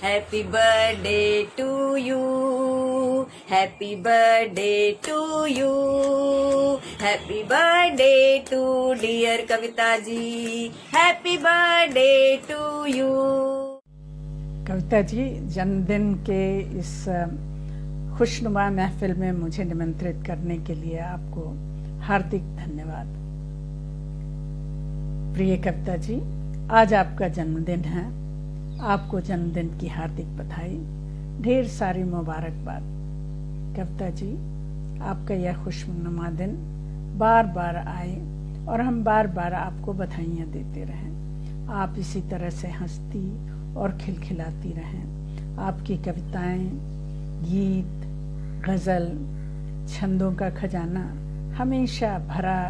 Happy birthday to you, happy birthday to you, happy birthday to dear Kavita ji, happy birthday to you. Kavita ji, जन्मदिन के इस खुशनुमा महफिल में मुझे निमंत्रित करने के लिए आपको हार्दिक धन्यवाद। प्रिय कविता जी, आज आपका जन्मदिन है। आपको जन्मदिन की हार्दिक बधाई, ढेर सारी मुबारकबाद। कविता जी, आपका यह खुशनुमा दिन बार बार आए और हम बार बार आपको बधाइयाँ देते रहें। आप इसी तरह से हंसती और खिलखिलाती रहें। आपकी कविताएं, गीत, गज़ल, छंदों का खजाना हमेशा भरा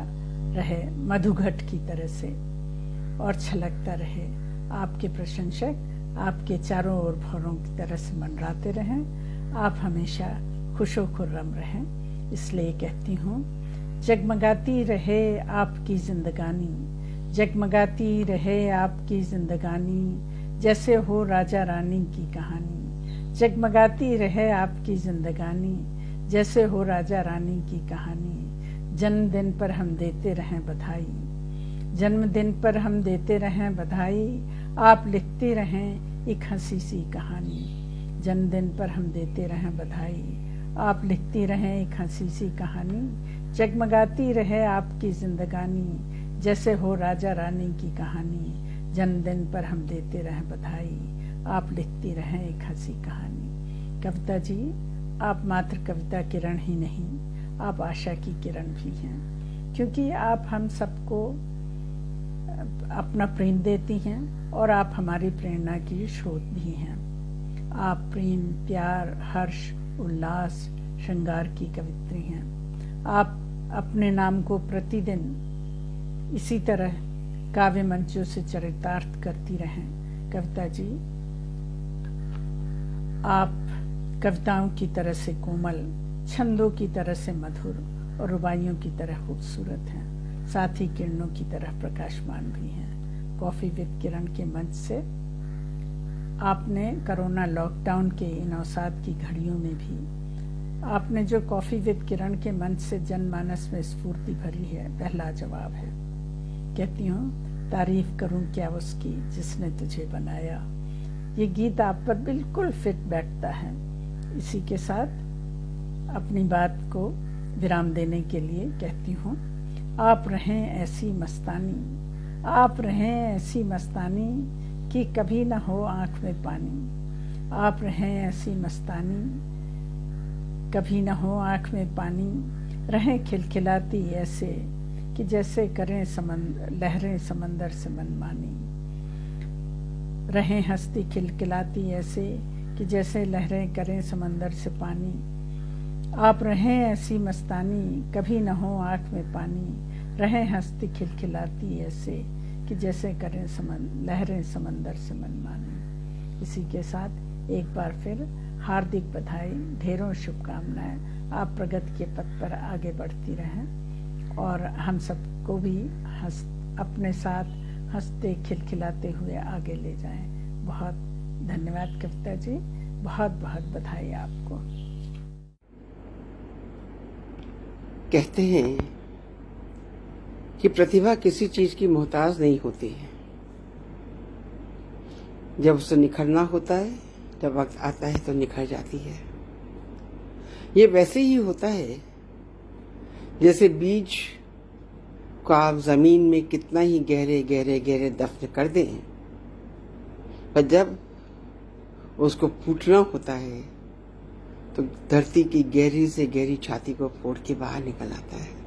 रहे मधुघट की तरह से और छलकता रहे। आपके प्रशंसक आपके चारों ओर भौरों की तरह से मंडराते रहें। आप हमेशा खुशो खुर्रम रहें। इसलिए कहती हूँ, जगमगाती रहे आपकी जिंदगानी, जगमगाती रहे आपकी जिंदगानी, जैसे हो राजा रानी की कहानी। जगमगाती रहे आपकी जिंदगानी, जैसे हो राजा रानी की कहानी। जन्मदिन पर हम देते रहें बधाई, जन्मदिन पर हम देते रहें बधाई। आप लिखते रहें एक हंसी सी कहानी। जन्मदिन पर हम देते रहें बधाई, आप लिखती रहें एक हंसी सी कहानी। जगमगाती रहे आपकी जिंदगानी, जैसे हो राजा रानी की कहानी। जन्मदिन पर हम देते रहें बधाई, आप लिखती रहें एक हंसी कहानी। कविता जी, आप मात्र कविता किरण ही नहीं, आप आशा की किरण भी हैं, क्योंकि आप हम सबको अपना प्रेम देती हैं और आप हमारी प्रेरणा की स्रोत भी हैं। आप प्रेम, प्यार, हर्ष, उल्लास, श्रृंगार की कवित्री हैं। आप अपने नाम को प्रतिदिन इसी तरह काव्य मंचों से चरितार्थ करती रहें। कविता जी, आप कविताओं की तरह से कोमल, छंदों की तरह से मधुर और रुबाइयों की तरह खूबसूरत हैं, साथ ही किरणों की तरह प्रकाशमान भी हैं। कॉफी विद किरण के मंच से आपने कोरोना लॉकडाउन के इन अवसाद की घड़ियों में भी आपने जो कॉफी विद किरण के मंच से जनमानस में स्फूर्ति भरी है, पहला जवाब है। कहती हूँ, तारीफ करूं क्या उसकी जिसने तुझे बनाया। ये गीत आप पर बिल्कुल फिट बैठता है। इसी के साथ अपनी बात को विराम देने के लिए कहती हूँ, आप रहें ऐसी मस्तानी, आप रहें ऐसी मस्तानी कि कभी न हो आंख में पानी। आप रहें ऐसी मस्तानी, कभी न हो आंख में पानी। रहें खिलखिलाती ऐसे कि जैसे करें लहरें समंदर से मनमानी। रहें हंसती खिलखिलाती ऐसे कि जैसे लहरें करें समंदर से पानी। आप रहें ऐसी मस्तानी, कभी न हो आंख में पानी। रहें हंसती खिलखिलाती ऐसे कि जैसे करें लहरें समंदर से मनमानी। इसी के साथ एक बार फिर हार्दिक बधाई, ढेरों शुभकामनाएं। आप प्रगति के पथ पर आगे बढ़ती रहें और हम सबको भी अपने साथ हंसते खिलखिलाते हुए आगे ले जाएं। बहुत धन्यवाद कविता जी, बहुत बहुत बधाई आपको। कहते हैं कि प्रतिभा किसी चीज की मोहताज नहीं होती है। जब उसे निखरना होता है, जब वक्त आता है तो निखर जाती है। ये वैसे ही होता है जैसे बीज को आप जमीन में कितना ही गहरे गहरे गहरे दफन कर दें, पर जब उसको फूटना होता है तो धरती की गहरी से गहरी छाती को फोड़ के बाहर निकल आता है।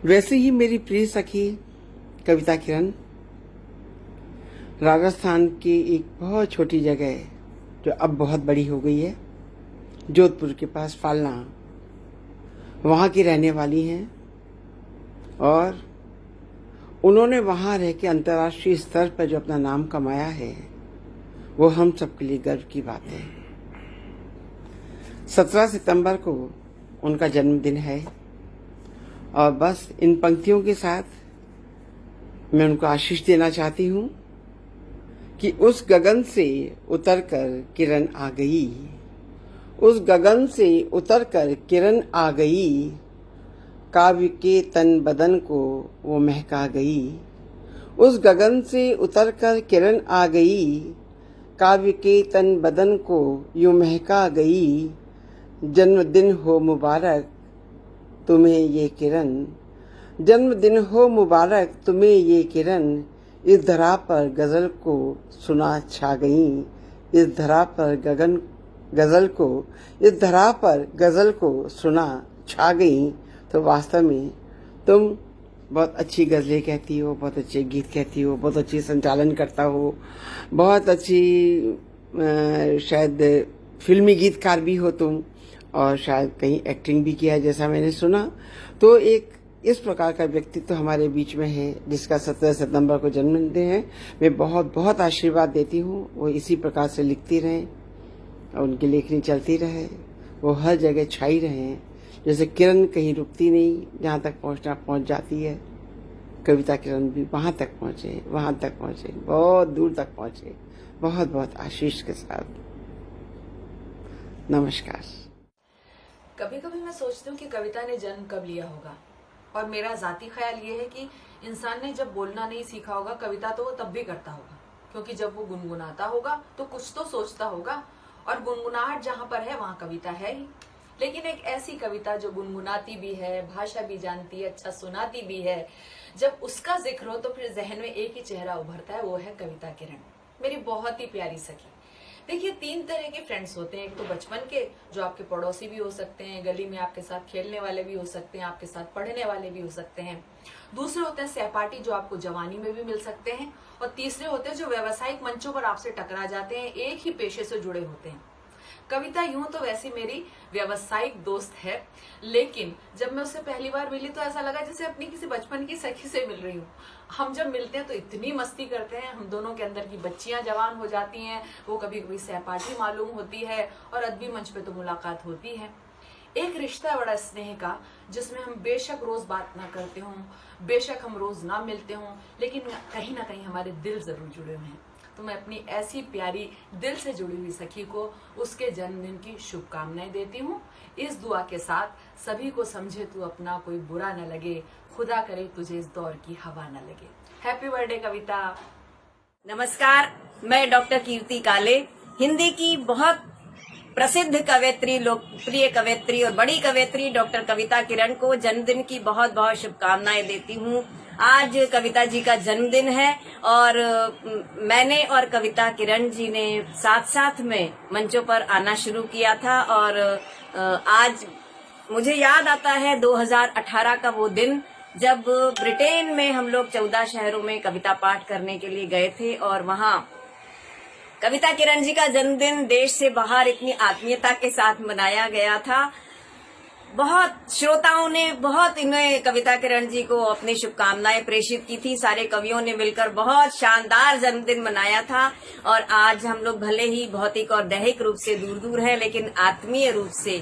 वैसे ही मेरी प्रिय सखी कविता किरण राजस्थान की एक बहुत छोटी जगह जो अब बहुत बड़ी हो गई है, जोधपुर के पास फालना, वहाँ की रहने वाली हैं और उन्होंने वहाँ रह के अंतर्राष्ट्रीय स्तर पर जो अपना नाम कमाया है वो हम सबके लिए गर्व की बात है। 17 सितंबर को उनका जन्मदिन है और बस इन पंक्तियों के साथ मैं उनको आशीष देना चाहती हूँ कि उस गगन से उतरकर किरण आ गई, उस गगन से उतरकर किरण आ गई, काव्य के तन बदन को वो महका गई। उस गगन से उतरकर किरण आ गई, काव्य के तन बदन को यूं महका गई। जन्मदिन हो मुबारक तुम्हें ये किरण, जन्मदिन हो मुबारक तुम्हें ये किरण, इस धरा पर गजल को सुना छा गई, इस धरा पर गजल को, इस धरा पर गजल को सुना छा गई। तो वास्तव में तुम बहुत अच्छी गजलें कहती हो, बहुत अच्छे गीत कहती हो, बहुत अच्छी संचालन करता हो, बहुत अच्छी शायद फिल्मी गीतकार भी हो तुम, और शायद कहीं एक्टिंग भी किया है जैसा मैंने सुना। तो एक इस प्रकार का व्यक्तित्व तो हमारे बीच में है जिसका 17 सितंबर को जन्मदिन है। मैं बहुत बहुत आशीर्वाद देती हूँ, वो इसी प्रकार से लिखती रहें और उनकी लेखनी चलती रहे, वो हर जगह छाई रहे। जैसे किरण कहीं रुकती नहीं, जहाँ तक पहुँचना पहुँच जाती है, कविता किरण भी वहाँ तक पहुँचे, वहाँ तक पहुँचे, बहुत दूर तक पहुँचे। बहुत बहुत आशीष के साथ नमस्कार। कभी कभी मैं सोचती हूँ कि कविता ने जन्म कब लिया होगा, और मेरा जाती ख्याल ये है कि इंसान ने जब बोलना नहीं सीखा होगा कविता तो वो तब भी करता होगा, क्योंकि जब वो गुनगुनाता होगा तो कुछ तो सोचता होगा, और गुनगुनाहट जहाँ पर है वहाँ कविता है ही। लेकिन एक ऐसी कविता जो गुनगुनाती भी है, भाषा भी जानती है, अच्छा सुनाती भी है, जब उसका जिक्र हो तो फिर जहन में एक ही चेहरा उभरता है, वो है कविता किरण, मेरी बहुत ही प्यारी सखी। देखिए, 3 तरह के फ्रेंड्स होते हैं। एक तो बचपन के, जो आपके पड़ोसी भी हो सकते हैं, गली में आपके साथ खेलने वाले भी हो सकते हैं, आपके साथ पढ़ने वाले भी हो सकते हैं। दूसरे होते हैं सहपाठी, जो आपको जवानी में भी मिल सकते हैं। और तीसरे होते हैं जो व्यावसायिक मंचों पर आपसे टकरा जाते हैं, एक ही पेशे से जुड़े होते हैं। कविता यूं तो वैसी मेरी व्यावसायिक दोस्त है, लेकिन जब मैं उससे पहली बार मिली तो ऐसा लगा जैसे अपनी किसी बचपन की सखी से मिल रही हूँ। हम जब मिलते हैं तो इतनी मस्ती करते हैं, हम दोनों के अंदर की बच्चियां जवान हो जाती हैं। वो कभी कभी सहपाठी मालूम होती है और अदबी मंच पे तो मुलाकात होती है। एक रिश्ता बड़ा स्नेह का, जिसमें हम बेशक रोज बात ना करते हों, बेशक हम रोज ना मिलते हों, लेकिन कहीं ना कहीं हमारे दिल जरूर जुड़े हुए हैं। तो मैं अपनी ऐसी प्यारी दिल से जुड़ी हुई सखी को उसके जन्मदिन की शुभकामनाएं देती हूँ, इस दुआ के साथ, सभी को समझे तू अपना, कोई बुरा न लगे, खुदा करे तुझे इस दौर की हवा न लगे। हैप्पी बर्थडे कविता। नमस्कार, मैं डॉक्टर कीर्ति काले, हिंदी की बहुत प्रसिद्ध कवयित्री, लोकप्रिय कवयित्री और बड़ी कवयित्री डॉक्टर कविता किरण को जन्मदिन की बहुत बहुत शुभकामनाएं देती हूँ। आज कविता जी का जन्मदिन है और मैंने और कविता किरण जी ने साथ साथ में मंचों पर आना शुरू किया था। और आज मुझे याद आता है 2018 का वो दिन, जब ब्रिटेन में हम लोग 14 शहरों में कविता पाठ करने के लिए गए थे, और वहाँ कविता किरण जी का जन्मदिन देश से बाहर इतनी आत्मीयता के साथ मनाया गया था। बहुत श्रोताओं ने बहुत इन्हें कविता किरण जी को अपनी शुभकामनाएं प्रेषित की थी। सारे कवियों ने मिलकर बहुत शानदार जन्मदिन मनाया था। और आज हम लोग भले ही भौतिक और दैहिक रूप से दूर दूर हैं, लेकिन आत्मीय रूप से,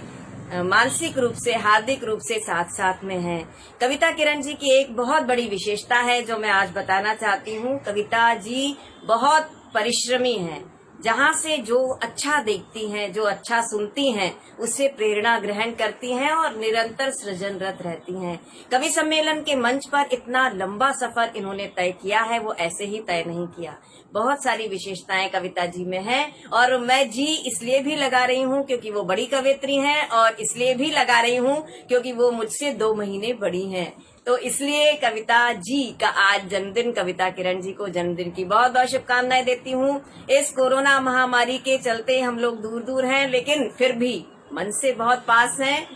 मानसिक रूप से, हार्दिक रूप से साथ साथ में हैं। कविता किरण जी की एक बहुत बड़ी विशेषता है जो मैं आज बताना चाहती हूँ। कविता जी बहुत परिश्रमी हैं। जहाँ से जो अच्छा देखती हैं, जो अच्छा सुनती हैं, उससे प्रेरणा ग्रहण करती हैं और निरंतर सृजनरत रहती हैं। कवि सम्मेलन के मंच पर इतना लंबा सफर इन्होंने तय किया है, वो ऐसे ही तय नहीं किया। बहुत सारी विशेषताएं कविता जी में हैं, और मैं जी इसलिए भी लगा रही हूँ क्योंकि वो बड़ी कवयित्री हैं, और इसलिए भी लगा रही हूँ क्योंकि वो मुझसे 2 महीने बड़ी हैं। तो इसलिए कविता जी का आज जन्मदिन, कविता किरण जी को जन्मदिन की बहुत बहुत शुभकामनाएं देती हूँ। इस कोरोना महामारी के चलते हम लोग दूर दूर हैं, लेकिन फिर भी मन से बहुत पास हैं।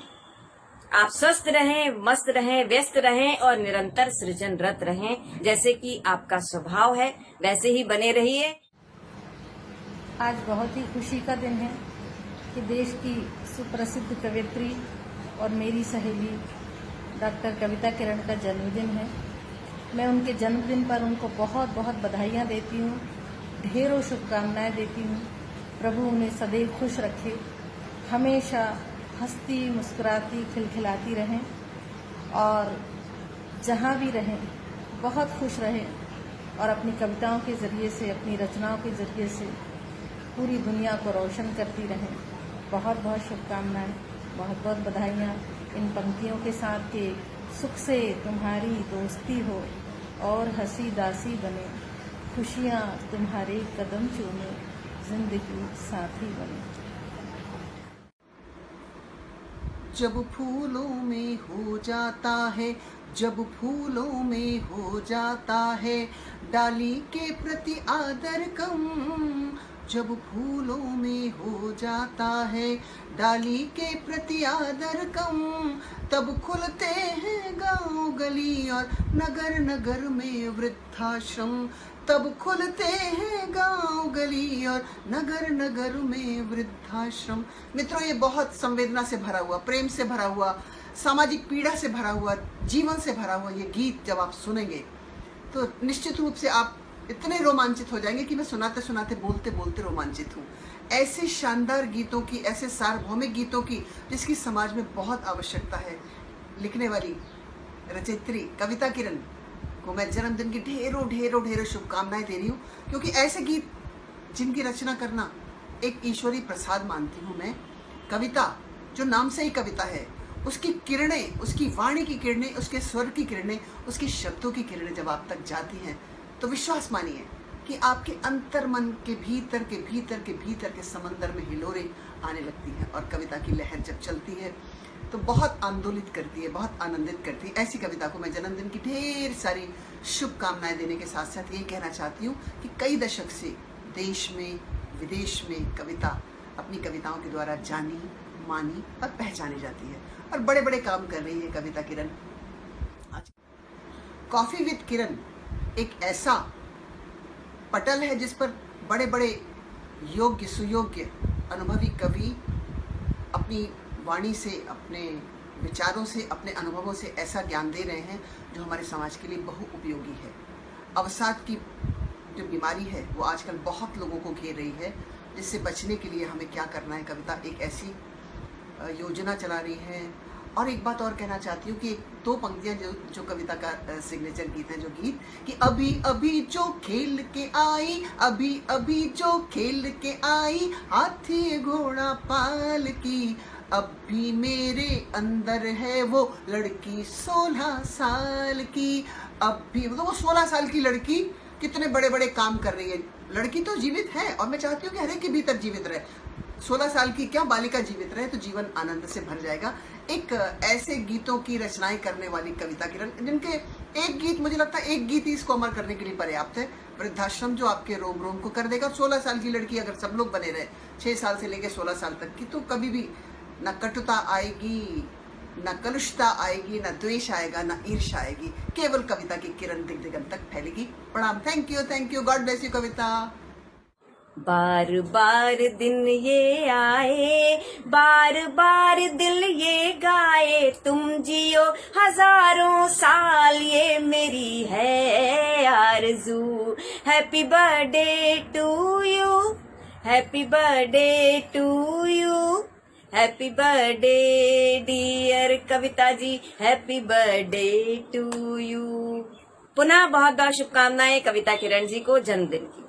आप स्वस्थ रहें, मस्त रहें, व्यस्त रहें और निरंतर सृजनरत रहें। जैसे कि आपका स्वभाव है वैसे ही बने रहिए। आज बहुत ही खुशी का दिन है कि देश की सुप्रसिद्ध कवयित्री और मेरी सहेली डॉक्टर कविता किरण का जन्मदिन है। मैं उनके जन्मदिन पर उनको बहुत बहुत बधाइयाँ देती हूँ, ढेरों शुभकामनाएं देती हूँ। प्रभु उन्हें सदैव खुश रखे, हमेशा हंसती मुस्कुराती खिलखिलाती रहें, और जहाँ भी रहें बहुत खुश रहें, और अपनी कविताओं के ज़रिए से, अपनी रचनाओं के ज़रिए से पूरी दुनिया को रोशन करती रहें। बहुत बहुत शुभकामनाएं, बहुत बहुत बधाइयाँ इन पंक्तियों के साथ के सुख से तुम्हारी दोस्ती हो और हंसी दासी बने, खुशियाँ तुम्हारे कदम चूमे, जिंदगी साथी बने। जब फूलों में हो जाता है, जब फूलों में हो जाता है डाली के प्रति आदर कम, जब फूलों में हो जाता है डाली के प्रति आदर कम, तब खुलते हैं गांव गली और नगर नगर में वृद्धाश्रम, तब खुलते हैं गांव गली और नगर नगर में वृद्धाश्रम। मित्रों, ये बहुत संवेदना से भरा हुआ, प्रेम से भरा हुआ, सामाजिक पीड़ा से भरा हुआ, जीवन से भरा हुआ ये गीत जब आप सुनेंगे तो निश्चित रूप से आप इतने रोमांचित हो जाएंगे कि मैं सुनाते सुनाते बोलते बोलते रोमांचित हूँ। ऐसे शानदार गीतों की, ऐसे सार्वभौमिक गीतों की जिसकी समाज में बहुत आवश्यकता है, लिखने वाली रचयित्री कविता किरण को मैं जन्मदिन की ढेरों ढेरों ढेरों शुभकामनाएं दे रही हूँ, क्योंकि ऐसे गीत जिनकी रचना करना एक ईश्वरीय प्रसाद मानती हूँ मैं। कविता जो नाम से ही कविता है, उसकी किरणें, उसकी वाणी की किरणें, उसके स्वर की किरणें, उसके शब्दों की किरणें जब आप तक जाती हैं तो विश्वास मानिए कि आपके अंतर मन के भीतर के भीतर के भीतर के समंदर में हिलोरें आने लगती हैं और कविता की लहर जब चलती है तो बहुत आंदोलित करती है, बहुत आनंदित करती है। ऐसी कविता को मैं जन्मदिन की ढेर सारी शुभकामनाएं देने के साथ साथ यही कहना चाहती हूँ कि कई दशक से देश में विदेश में कविता अपनी कविताओं के द्वारा जानी, मानी और पहचानी जाती है और बड़े बड़े काम कर रही है कविता किरण। आज कॉफी विद किरण एक ऐसा पटल है जिस पर बड़े बड़े योग्य सुयोग्य अनुभवी कवि अपनी वाणी से, अपने विचारों से, अपने अनुभवों से ऐसा ज्ञान दे रहे हैं जो हमारे समाज के लिए बहु उपयोगी है। अवसाद की जो बीमारी है वो आजकल बहुत लोगों को घेर रही है, जिससे बचने के लिए हमें क्या करना है, कविता एक ऐसी योजना चला रही है। और एक बात और कहना चाहती हूँ कि दो पंक्तियाँ जो कविता का सिग्नेचर गीत है, जो गीत कि अभी अभी जो खेल के आई, अभी अभी जो खेल के आई, हाथी घोड़ा पाल की, अब भी मेरे अंदर है वो लड़की 16 साल की। अब भी तो वो 16 साल की लड़की कितने बड़े बड़े काम कर रही है। लड़की तो जीवित है और मैं चाहती हूँ कि हर एक के भीतर जीवित रहे। 16 साल की क्या बालिका जीवित रहे तो जीवन आनंद से भर जाएगा। एक ऐसे गीतों की रचनाएं करने वाली कविता किरण, जिनके एक गीत, मुझे लगता है एक गीत ही इसको अमर करने के लिए पर्याप्त है। वृद्धाश्रम जो आपके रोम रोम को कर देगा। 16 साल की लड़की अगर सब लोग बने रहे 6 साल से लेकर 16 साल तक की, तो कभी भी न कटुता आएगी, न कलुषता आएगी, न द्वेष आएगा, न ईर्ष्या आएगी। केवल कविता की किरण दिग दिगंत तक फैलेगी। प्रणाम। Thank you, god bless you Kavita. बार बार दिन ये आए, बार बार दिल ये गाए, तुम जियो हजारों साल ये मेरी है आरज़ू। Happy birthday to you, happy birthday to you, happy birthday dear Kavita ji, happy birthday to you. पुनः बहुत बहुत शुभकामनाएं कविता किरण जी को जन्मदिन की।